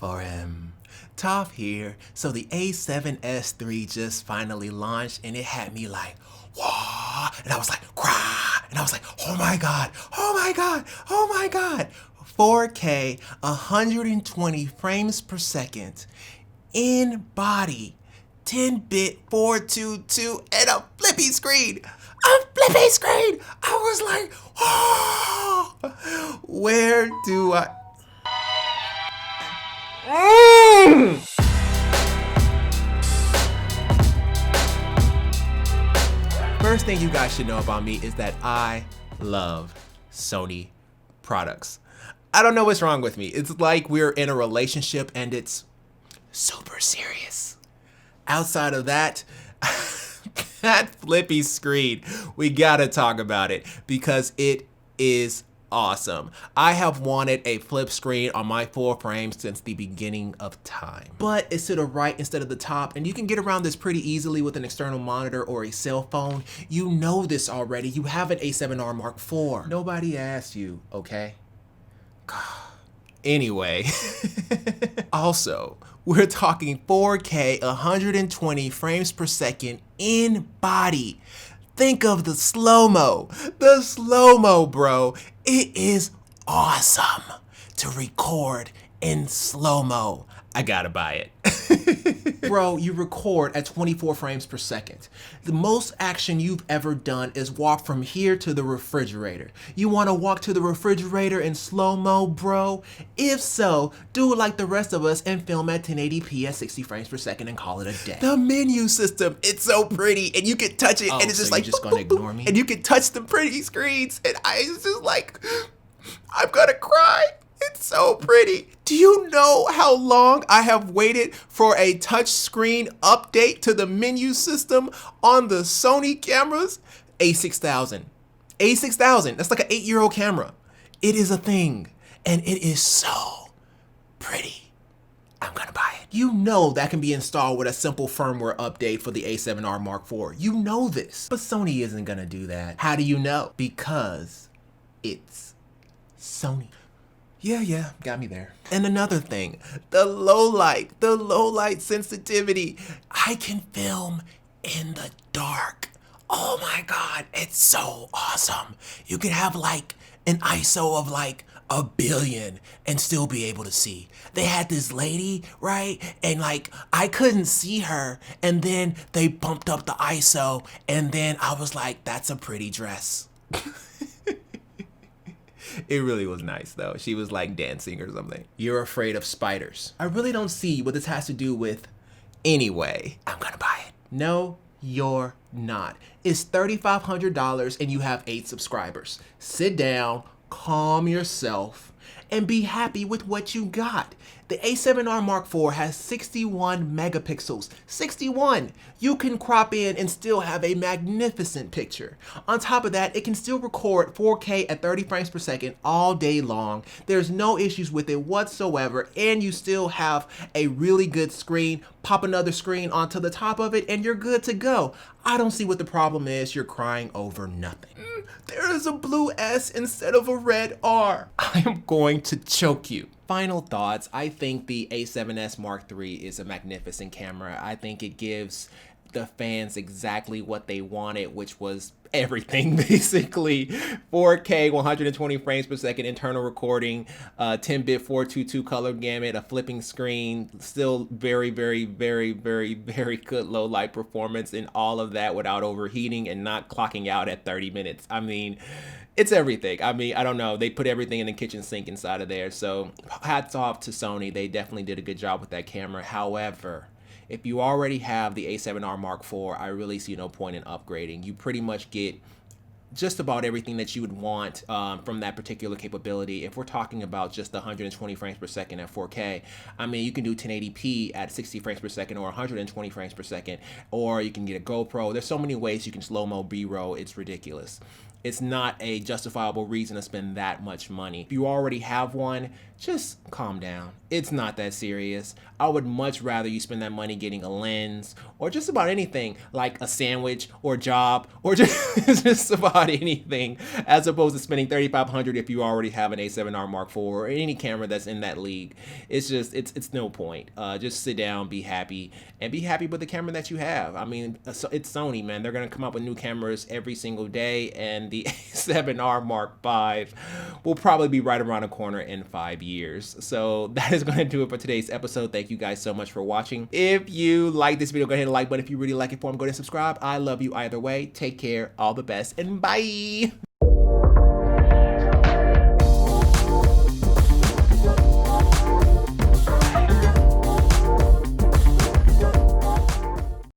TheOpenForum. Toph here. So the A7S3 just finally launched and it had me like, whoa, and I was like, crah, and I was like, oh my god, oh my god, oh my god. 4K, 120 frames per second, in body, 10-bit 422, and a flippy screen. A flippy screen! I was like, oh, where do I... First thing you guys should know about me is that I love Sony products. I don't know what's wrong with me. It's like we're in a relationship and it's super serious. Outside of that, that flippy screen, we gotta talk about it because it is awesome. I have wanted a flip screen on my full frame since the beginning of time. But it's to the right instead of the top, and you can get around this pretty easily with an external monitor or a cell phone. You know this already. You have an A7R4. Nobody asked you, okay? Anyway, also, we're talking 4K, 120 frames per second in body. Think of the slow-mo. The slow-mo, bro. It is awesome to record in slow-mo. I gotta buy it. Bro, you record at 24 frames per second. The most action you've ever done is walk from here to the refrigerator. You wanna walk to the refrigerator in slow-mo, bro? If so, do it like the rest of us and film at 1080p at 60 frames per second and call it a day. The menu system, it's so pretty, and you can touch it, and it's just like, you're just gonna ignore me? And you can touch the pretty screens, and I was just like, I'm gonna cry. It's so pretty. Do you know how long I have waited for a touchscreen update to the menu system on the Sony cameras? A6000. A6000. That's like an 8-year-old camera. It is a thing, and it is so pretty. I'm gonna buy it. You know that can be installed with a simple firmware update for the A7R4. You know this, but Sony isn't gonna do that. How do you know? Because it's Sony. Yeah, got me there. And another thing, the low light sensitivity. I can film in the dark. Oh my God, it's so awesome. You can have like an ISO of like 1 billion and still be able to see. They had this lady, right? And like, I couldn't see her. And then they bumped up the ISO. And then I was like, that's a pretty dress. It really was nice though. She was like dancing or something. You're afraid of spiders. I really don't see what this has to do with. Anyway, I'm gonna buy it. No, you're not. It's $3,500 and you have 8 subscribers. Sit down, calm yourself, and be happy with what you got. The A7R4 has 61 megapixels. 61! You can crop in and still have a magnificent picture. On top of that, it can still record 4K at 30 frames per second all day long. There's no issues with it whatsoever, and you still have a really good screen. Pop another screen onto the top of it, and you're good to go. I don't see what the problem is. You're crying over nothing. There is a blue S instead of a red R. I am going to choke you. Final thoughts. I think the A7S Mark III is a magnificent camera. I think it gives the fans exactly what they wanted, which was everything basically. 4K, 120 frames per second internal recording, 10-bit 422 color gamut, a flipping screen, still very good low light performance, and all of that without overheating and not clocking out at 30 minutes. I mean, it's everything. I mean, I don't know. They put everything in the kitchen sink inside of there. So hats off to Sony. They definitely did a good job with that camera. However, if you already have the A7R Mark IV, I really see no point in upgrading. You pretty much get just about everything that you would want from that particular capability. If we're talking about just the 120 frames per second at 4K, I mean, you can do 1080p at 60 frames per second or 120 frames per second, or you can get a GoPro. There's so many ways you can slow-mo B-roll. It's ridiculous. It's not a justifiable reason to spend that much money. If you already have one, just calm down. It's not that serious. I would much rather you spend that money getting a lens or just about anything like a sandwich or a job or just about anything as opposed to spending $3,500 if you already have an A7R Mark IV or any camera that's in that league. It's no point. Just sit down, be happy, and be happy with the camera that you have. I mean, it's Sony, man. They're gonna come up with new cameras every single day, and the A7R Mark V will probably be right around the corner in 5 years. So that is going to do it for today's episode. Thank you guys so much for watching. If you like this video, go ahead and like button. If you really like it, go ahead and subscribe. I love you either way. Take care. All the best, and bye.